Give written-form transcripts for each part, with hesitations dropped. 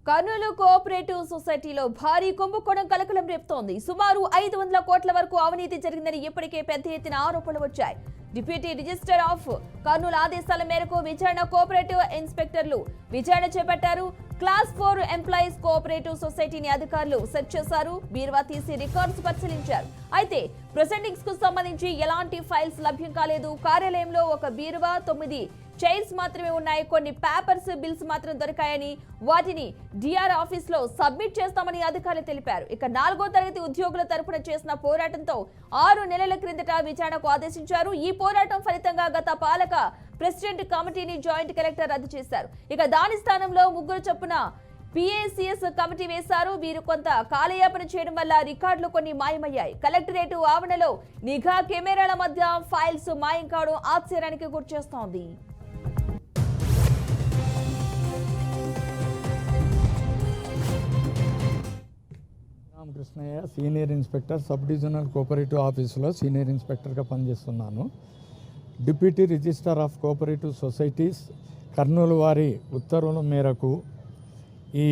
Kurnool cooperative సొసైటీలో భారీ కుంభకోణం కలకలం రేపుతోంది. సుమారు 500 కోట్ల వరకు అవినీతి జరిగిందని ఇప్పటికే పెద్ద ఎత్తున ఆరోపణలు వచ్చాయి. డిప్యూటీ రిజిస్టర్ ఆఫ్ కర్నూలు ఆదేశాల మేరకు విచారణ కోఆపరేటివ్ ఇన్స్పెక్టర్లు విచారణ చేపట్టారు. క్లాస్ 4 ఎంప్లాయీస్ కోఆపరేటివ్ సొసైటీని అధికారులు సెర్చ్ చేశారు. బీరువా తీసి రికార్డ్స్ పరిశీలించారు. అయితే ప్రొసీడింగ్స్ కు సంబంధించి ఎలాంటి ఫైల్స్ లభ్యం కాలేదు. కార్యాలయంలో ఒక బీరువా, 9 చైర్స్ మాత్రమే ఉన్నాయి. కొన్ని పేపర్స్, బిల్స్ మాత్రం దొరికాయని, వాటిని డిఆర్ ఆఫీస్ లో సబ్మిట్ చేస్తామని అధికారులు తెలిపారు. ఇక 4వ తరగతి ఉద్యోగుల తరపున చేసిన పోరాటంతో 6 నెలల క్రిందట విచారణకు ఆదేశించారు. ఈ పోరాటం ఫలితంగా గత పాలక ప్రెసిడెంట్ కమిటీని జాయింట్ కలెక్టర్ రద్దు చేశారు. ఇక దాని స్థానంలో 3 చొప్పున PACS కమిటీ వేశారు. వీరు కొంత కాలయాపన చేయడం వల్ల రికార్డులు కొన్ని మాయమయ్యాయి. కలెక్టరేట్ ఆవరణలో నిఘా కెమెరాల మధ్య ఫైల్స్ మాయం కావడం ఆశ్చర్యానికి గురిచేస్తోంది. Krishnaiah, senior inspector, sub divisional cooperative ఆఫీసులో సీనియర్ ఇన్స్పెక్టర్గా పనిచేస్తున్నాను. Deputy registrar of cooperative societies Kurnool వారి ఉత్తర్వుల మేరకు ఈ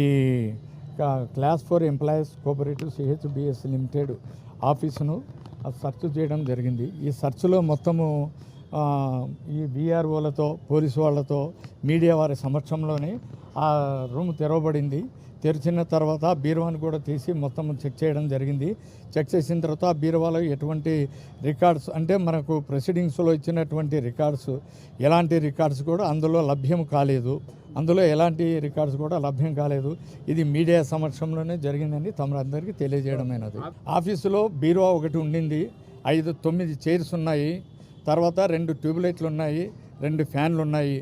class 4 employees cooperative CHBS limited ఆఫీసును సెర్చ్ చేయడం జరిగింది. ఈ సెర్చ్లో మొత్తము ఈ VROలతో, పోలీసు వాళ్ళతో, మీడియా వారి సమక్షంలోనే ఆ రూమ్ తెరవబడింది. తెరిచిన తర్వాత బీరువాని కూడా తీసి మొత్తం చెక్ చేయడం జరిగింది. చెక్ చేసిన తర్వాత ఆ బీరువాలో ఎటువంటి రికార్డ్స్ అంటే మనకు ప్రొసీడింగ్స్లో ఇచ్చినటువంటి రికార్డ్స్, ఎలాంటి రికార్డ్స్ కూడా అందులో లభ్యం కాలేదు. ఇది మీడియా సమక్షంలోనే జరిగిందని తమరందరికీ తెలియజేయడమైనది. ఆఫీసులో బీరువా ఒకటి ఉండింది. 9 చైర్స్ ఉన్నాయి. తర్వాత 2 ట్యూబ్లైట్లు ఉన్నాయి, 2 ఫ్యాన్లు ఉన్నాయి.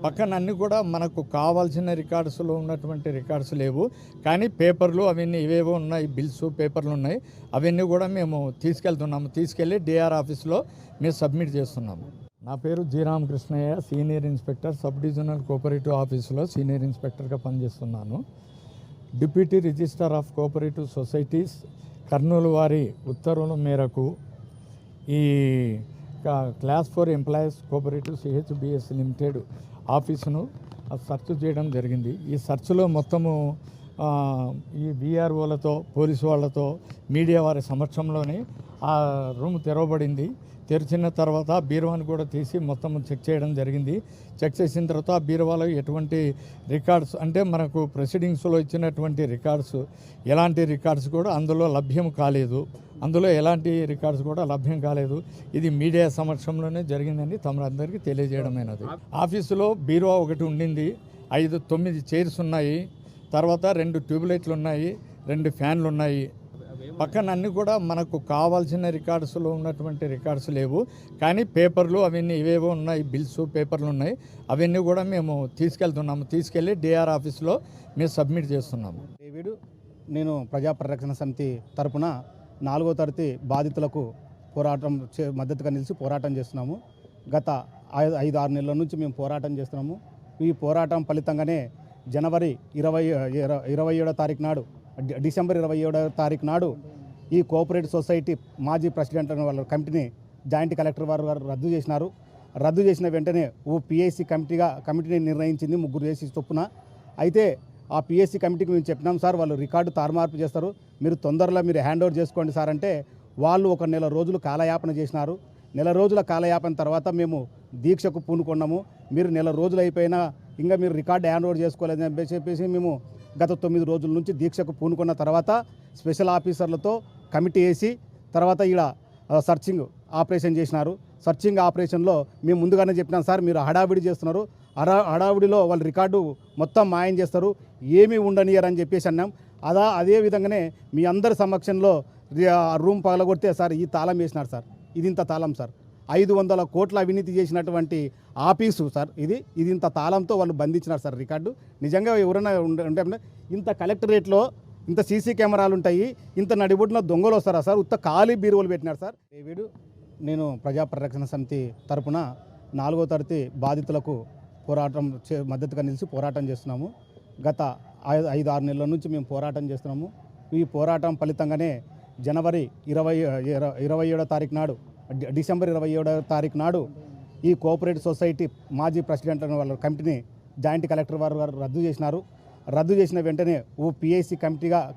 పక్కన అన్నీ కూడా మనకు కావాల్సిన రికార్డ్స్లో ఉన్నటువంటి రికార్డ్స్ లేవు. కానీ పేపర్లు అవన్నీ ఇవేవో ఉన్నాయి, బిల్స్, పేపర్లు ఉన్నాయి. అవన్నీ కూడా మేము తీసుకెళ్ళి డిఆర్ ఆఫీస్లో మేము సబ్మిట్ చేస్తున్నాము. నా పేరు G Ramakrishnaiah, senior inspector, sub divisional cooperative ఆఫీసులో సీనియర్ ఇన్స్పెక్టర్గా పనిచేస్తున్నాను. Deputy registrar of cooperative societies Kurnool వారి ఉత్తర్వుల మేరకు ఈ class 4 employees cooperative CHBS limited ఆఫీసును సెర్చ్ చేయడం జరిగింది. ఈ సెర్చ్లో మొత్తము ఈ VROలతో, పోలీసు వాళ్ళతో, మీడియా వారి సమక్షంలోనే ఆ రూమ్ తెరవబడింది. తెరిచిన తర్వాత బీరువాని కూడా తీసి మొత్తం చెక్ చేయడం జరిగింది. చెక్ చేసిన తర్వాత ఆ బీరువాలో ఎటువంటి రికార్డ్స్ అంటే మనకు ప్రొసీడింగ్స్లో ఇచ్చినటువంటి రికార్డ్స్, ఎలాంటి రికార్డ్స్ కూడా అందులో లభ్యం కాలేదు. ఇది మీడియా సమక్షంలోనే జరిగిందని తమరందరికీ తెలియజేయడమైనది. ఆఫీసులో బీరువా ఒకటి ఉండింది. 9 చైర్స్ ఉన్నాయి. తర్వాత 2 ట్యూబ్లైట్లు ఉన్నాయి, 2 ఫ్యాన్లు ఉన్నాయి. పక్కన అన్నీ కూడా మనకు కావాల్సిన రికార్డ్స్లో ఉన్నటువంటి రికార్డ్స్ లేవు. కానీ పేపర్లు అవన్నీ ఇవేవో ఉన్నాయి, బిల్స్, పేపర్లు ఉన్నాయి. అవన్నీ కూడా మేము తీసుకెళ్ళి డిఆర్ ఆఫీస్లో మేము సబ్మిట్ చేస్తున్నాము. నేను ప్రజా పరిరక్షణ సమితి తరపున 4వ తరగతి బాధితులకు మద్దతుగా నిలిచి పోరాటం చేస్తున్నాము. గత 5-6 నెలల నుంచి మేము పోరాటం చేస్తున్నాము. ఈ పోరాటం ఫలితంగానే జనవరి 27వ తారీఖు నాడు, డిసెంబర్ 27వ తారీఖు నాడు ఈ కోఆపరేటివ్ సొసైటీ మాజీ ప్రెసిడెంట్ వాళ్ళ కమిటీని జాయింట్ కలెక్టర్ వారు రద్దు చేసినారు. రద్దు చేసిన వెంటనే PAC కమిటీని నిర్ణయించింది 3 చేసి చొప్పున. అయితే ఆ PAC కమిటీకి మేము చెప్పినాం, సార్ వాళ్ళు రికార్డు తారుమార్పు చేస్తారు, మీరు తొందరలో హ్యాండ్ ఓవర్ చేసుకోండి సార్ అంటే వాళ్ళు 1 నెల రోజులు కాలయాపన చేసినారు. నెల రోజుల కాలయాపన తర్వాత మేము దీక్షకు పూనుకున్నాము. మీరు నెల రోజులు అయిపోయినా ఇంకా మీరు రికార్డు హ్యాండ్ ఓవర్ చేసుకోలేదని చెప్పేసి మేము గత 9 రోజుల నుంచి దీక్షకు పూనుకున్న తర్వాత స్పెషల్ ఆఫీసర్లతో కమిటీ వేసి తర్వాత ఈడ సర్చింగ్ ఆపరేషన్ చేసినారు. సర్చింగ్ ఆపరేషన్లో మేము ముందుగానే చెప్పినాం, సార్ మీరు హడావిడి చేస్తున్నారు, హడావిడిలో వాళ్ళు రికార్డు మొత్తం మాయం చేస్తారు, ఏమీ ఉండనియరని చెప్పేసి అన్నాం. అదే విధంగానే మీ అందరి సమక్షంలో రూమ్ పగలగొడితే సార్ ఈ తాళం వేసినారు సార్. ఇది ఇంత తాళం సార్, 500 కోట్ల అవినీతి చేసినటువంటి ఆఫీసు సార్ ఇది ఇంత తాళంతో వాళ్ళు బంధించినారు సార్ రికార్డు. నిజంగా ఎవరైనా ఉంటే ఇంత కలెక్టరేట్లో ఇంత CC కెమెరాలు ఉంటాయి, ఇంత నడిబొడ్డున దొంగలు వస్తారా సార్? ఉత్త ఖాళీ బీరువులు పెట్టినారు సార్. నేను ప్రజా పరిరక్షణ సమితి తరపున 4వ తరగతి బాధితులకు మద్దతుగా నిలిచి పోరాటం చేస్తున్నాము. గత 5-6 నెలల నుంచి మేము పోరాటం చేస్తున్నాము. ఈ పోరాటం ఫలితంగానే జనవరి 27వ తారీఖు నాడు, డిసెంబర్ 27వ తారీఖు నాడు ఈ కోఆపరేటివ్ సొసైటీ మాజీ ప్రెసిడెంట్ వాళ్ళ కమిటీని జాయింట్ కలెక్టర్ వారు రద్దు చేసినారు. రద్దు చేసిన వెంటనే ఓ పిఎస్సి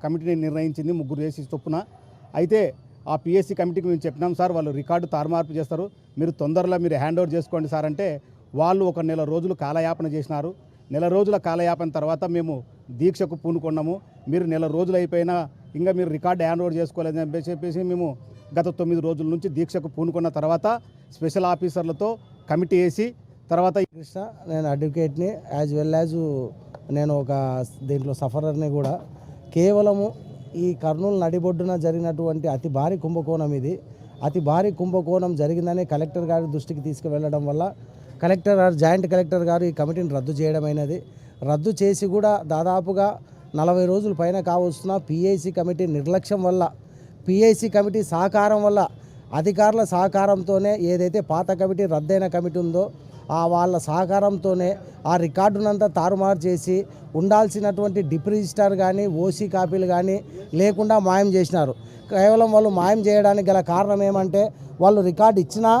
కమిటీని నిర్ణయించింది 3 ఏసీ చొప్పున. అయితే ఆ పిఎస్సి కమిటీకి మేము చెప్పినాం సార్, వాళ్ళు రికార్డు తారుమార్పు చేస్తారు, మీరు తొందరలో హ్యాండ్ ఓవర్ చేసుకోండి సార్ అంటే వాళ్ళు ఒక నెల రోజులు కాలయాపన చేసినారు. నెల రోజుల కాలయాపన తర్వాత మేము దీక్షకు పూనుకున్నాము. మీరు నెల రోజులు అయిపోయినా ఇంకా మీరు రికార్డు హ్యాండ్ ఓవర్ చేసుకోలేదని చెప్పేసి మేము గత 9 రోజుల నుంచి దీక్షకు పూనుకున్న తర్వాత స్పెషల్ ఆఫీసర్లతో కమిటీ వేసి తర్వాత కృష్ణ, నేను అడ్వకేట్ని యాజ్ వెల్ యాజ్ నేను ఒక దీంట్లో సఫరర్ని కూడా. కేవలము ఈ కర్నూలు నడిబొడ్డున జరిగినటువంటి అతి భారీ కుంభకోణం ఇది. అతి భారీ కుంభకోణం జరిగిందని కలెక్టర్ గారి దృష్టికి తీసుకువెళ్ళడం వల్ల కలెక్టర్ గారు, జాయింట్ కలెక్టర్ గారు ఈ కమిటీని రద్దు చేయడమైనది. రద్దు చేసి కూడా దాదాపుగా 40 రోజుల పైన కావస్తున్న పిఐసి కమిటీ నిర్లక్ష్యం వల్ల, పిఐసి కమిటీ సహకారం వల్ల, అధికారుల సహకారంతోనే ఏదైతే పాత కమిటీ రద్దయిన కమిటీ ఉందో ఆ వాళ్ళ సహకారంతోనే ఆ రికార్డునంతా తారుమారు చేసి ఉండాల్సినటువంటి డిప్ రిజిస్టర్ కానీ ఓసీ కాపీలు కానీ లేకుండా మాయం చేసినారు. కేవలం వాళ్ళు మాయం చేయడానికి గల కారణం ఏమంటే వాళ్ళు రికార్డు ఇచ్చినా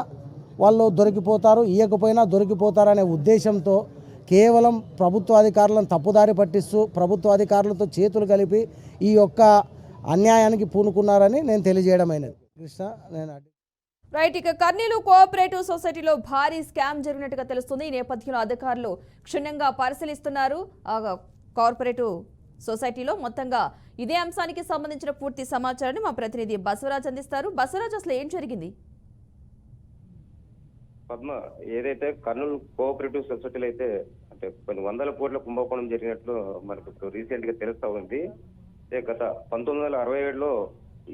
వాళ్ళు దొరికిపోతారు, ఇవ్వకపోయినా దొరికిపోతారు అనే ఉద్దేశంతో కేవలం ప్రభుత్వ అధికారులను తప్పుదారి పట్టిస్తూ ప్రభుత్వ అధికారులతో చేతులు కలిపి ఈ యొక్క అన్యాయానికి పూనుకున్నారని నేను తెలియజేయడమైనది. కృష్ణ, నేను రైట్. ఇక కర్నూలు కోఆపరేటివ్ సొసైటీలో భారీ స్కామ్ జరిగినట్టుగా తెలుస్తుంది. ఈ నేపథ్యంలో అధికారులు క్షుణ్ణంగా పరిశీలిస్తున్నారు. కోఆపరేటివ్ సొసైటీలో మొత్తంగా ఇదే అంశానికి సంబంధించిన పూర్తి సమాచారాన్ని మా ప్రతినిధి బసవరాజ్ అందిస్తారు. బసవరాజ్, అసలు ఏం జరిగింది? పద్మ, ఏదైతే కర్నూలు కోఆపరేటివ్ సొసైటీలో అయితే అంటే కొన్ని 100 కోట్ల కుంభకోణం జరిగినట్లు మనకు రీసెంట్ గా తెలుస్తా ఉంది. గత 1967లో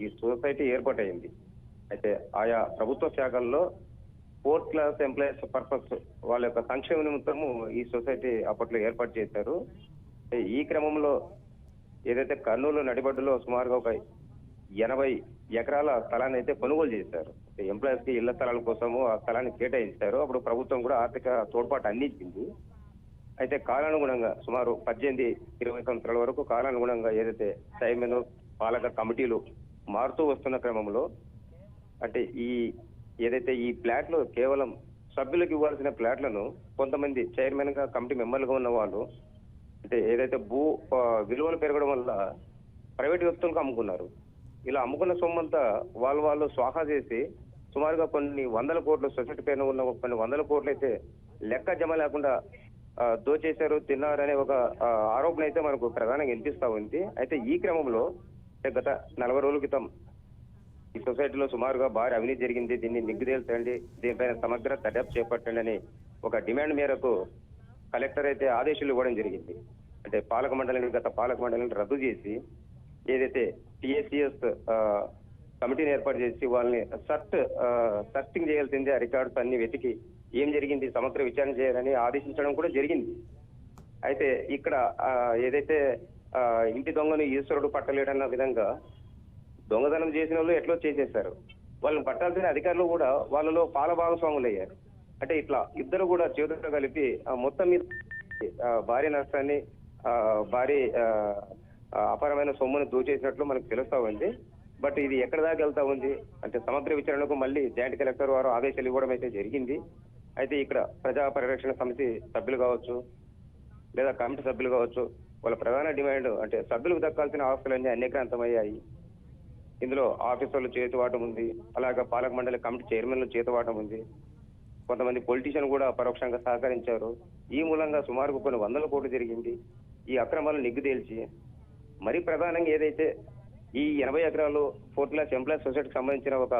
ఈ సొసైటీ ఏర్పాటైంది. అయితే ఆయా ప్రభుత్వ శాఖల్లో 4th క్లాస్ ఎంప్లాయీస్ పర్పస్ వాళ్ళ యొక్క సంక్షేమ నిమిత్తము ఈ సొసైటీ అప్పట్లో ఏర్పాటు చేశారు. ఈ క్రమంలో ఏదైతే కర్నూలు నడిబడ్డులో సుమారుగా ఒక 80 ఎకరాల స్థలాన్ని అయితే కొనుగోలు చేశారు. ఎంప్లాయీస్ కి ఇళ్ల స్థలాల కోసము ఆ స్థలాన్ని కేటాయించారు. అప్పుడు ప్రభుత్వం కూడా ఆర్థిక తోడ్పాటు అందించింది. అయితే కాలానుగుణంగా సుమారు 18-20 సంవత్సరాల వరకు కాలానుగుణంగా ఏదైతే చైర్మన్, పాలక కమిటీలు మారుతూ వస్తున్న క్రమంలో అంటే ఏదైతే ఈ ప్లాట్లు కేవలం సభ్యులకు ఇవ్వాల్సిన ప్లాట్లను కొంతమంది చైర్మన్ గా కమిటీ మెంబర్లుగా ఉన్న వాళ్ళు అంటే ఏదైతే భూ విలువలు పెరగడం వల్ల ప్రైవేట్ వ్యక్తులకు అమ్ముకున్నారు. ఇలా అమ్ముకున్న సొమ్మంతా వాళ్ళు స్వాహా చేసి సుమారుగా కొన్ని 100 కోట్లు సొసైటీ పైన ఉన్న కొన్ని 100 కోట్లు అయితే లెక్క జమ లేకుండా దోచేశారు, తిన్నారనే ఒక ఆరోపణ అయితే మనకు ప్రధానంగా వినిపిస్తా ఉంది. అయితే ఈ క్రమంలో గత 40 రోజుల క్రితం ఈ సొసైటీలో సుమారుగా భారీ అవినీతి జరిగింది, దీన్ని నిగ్గుదేల్చండి, దీనిపైన సమగ్ర దర్యాప్తు చేపట్టండి అని ఒక డిమాండ్ మేరకు కలెక్టర్ అయితే ఆదేశాలు ఇవ్వడం జరిగింది. అంటే గత పాలక మండలిని రద్దు చేసి ఏదైతే టిఎస్సిఎస్ కమిటీని ఏర్పాటు చేసి వాళ్ళని సర్చింగ్ చేయాల్సిందే, ఆ రికార్డ్స్ అన్ని వెతికి ఏం జరిగింది సమగ్ర విచారణ చేయాలని ఆదేశించడం కూడా జరిగింది. అయితే ఇక్కడ ఏదైతే ఇంటి దొంగను ఈశ్వరుడు పట్టలేడన్న విధంగా దొంగతనం చేసిన వాళ్ళు ఎట్లా చేసేశారు, వాళ్ళని పట్టాల్సిన అధికారులు కూడా వాళ్ళలో పాల భాగస్వాములు అయ్యారు. అంటే ఇట్లా ఇద్దరు కూడా చేతులు కలిపి మొత్తం మీద భారీ నష్టాన్ని భారీ అపారమైన సొమ్మును దోచేసినట్లు మనకు తెలుస్తా ఉంది. బట్ ఇది ఎక్కడ దాకా వెళ్తా ఉంది అంటే సమగ్ర విచారణకు మళ్ళీ జాయింట్ కలెక్టర్ వారు ఆదేశాలు ఇవ్వడం అయితే జరిగింది. అయితే ఇక్కడ ప్రజా పరిరక్షణ సమితి సభ్యులు కావచ్చు లేదా కమిటీ సభ్యులు కావచ్చు, వాళ్ళ ప్రధాన డిమాండ్ అంటే సభ్యులకు దక్కాల్సిన ఆస్తులన్నీ అన్యక్రాంతమయ్యాయి. ఇందులో ఆఫీసర్లు చేతివాటం ఉంది, అలాగే పాలక మండలి కమిటీ చైర్మన్లు చేతివాటం ఉంది, కొంతమంది పొలిటీషియన్ కూడా పరోక్షంగా సహకరించారు. ఈ మూలంగా సుమారు కొన్ని 100 కోట్లు జరిగింది. ఈ అక్రమాలను నిగ్గుదేల్చి మరి ప్రధానంగా ఏదైతే ఈ 80 ఎకరాలు 4th క్లాస్ ఎంప్లాయీస్ సొసైటీకి సంబంధించిన ఒక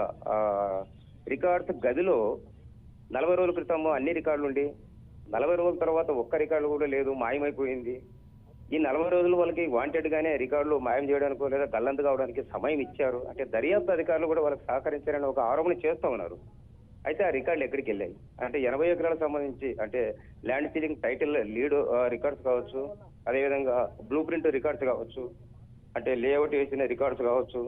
రికార్డ్స్ గదిలో 40 రోజుల క్రితం అన్ని రికార్డులు ఉండి 40 రోజుల తర్వాత ఒక్క రికార్డు కూడా లేదు, మాయమైపోయింది. ఈ 40 రోజులు వాళ్ళకి వాంటెడ్ గానే రికార్డులు మాయం చేయడానికో లేదా గల్లంతు కావడానికి సమయం ఇచ్చారు. అంటే దర్యాప్తు అధికారులు కూడా వాళ్ళకి సహకరించారని ఒక ఆరోపణ చేస్తూ ఉన్నారు. అయితే ఆ రికార్డులు ఎక్కడికి వెళ్ళాయి అంటే 80 ఎకరాలకు సంబంధించి అంటే land ceiling title lead records కావచ్చు, అదేవిధంగా బ్లూ ప్రింట్ రికార్డ్స్ కావచ్చు, అంటే లేఅవుట్ వేసిన రికార్డ్స్ కావచ్చు,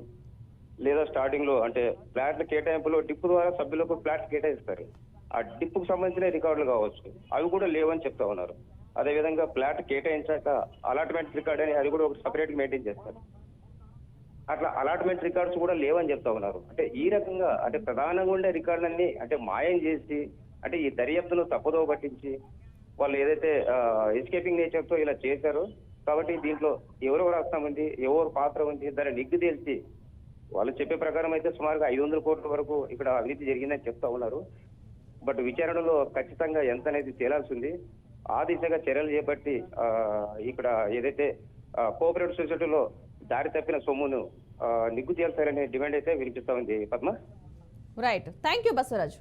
లేదా స్టార్టింగ్ లో అంటే ఫ్లాట్ల కేటాయింపులో డిప్ ద్వారా సభ్యులకు ఫ్లాట్స్ కేటాయిస్తారు, ఆ డిప్కు సంబంధించిన రికార్డులు కావచ్చు, అవి కూడా లేవని చెప్తా ఉన్నారు. అదేవిధంగా ఫ్లాట్ కేటాయించాక అలాట్మెంట్ రికార్డ్ అని అది కూడా ఒక సపరేట్ గా మెయింటైన్ చేస్తారు. అట్లా అలాట్మెంట్ రికార్డ్స్ కూడా లేవని చెప్తా ఉన్నారు. అంటే ఈ రకంగా అంటే ప్రధానంగా ఉండే రికార్డులన్నీ అంటే మాయం చేసి అంటే ఈ దర్యాప్తును తప్పుదోవ పట్టించి వాళ్ళు ఏదైతే ఎస్కేపింగ్ నేచర్ తో ఇలా చేశారో కాబట్టి దీంట్లో ఎవరెవరు హస్తం ఉంది, ఎవరు పాత్ర ఉంది, దాన్ని నిగ్గు తేల్చి వాళ్ళు చెప్పే ప్రకారం అయితే సుమారుగా 500 కోట్ల వరకు ఇక్కడ అవినీతి జరిగిందని చెప్తా ఉన్నారు. బట్ విచారణలో ఖచ్చితంగా ఎంత అనేది తేలాల్సి ఉంది. ఆ దిశగా చర్యలు చేపట్టి ఇక్కడ ఏదైతే కోఆపరేటివ్ సొసైటీలో దారి తప్పిన సొమ్మును నిగ్గు తేల్చాలనే డిమాండ్ అయితే వినిపిస్తా ఉంది. Padma. Right, thank you Basavaraju.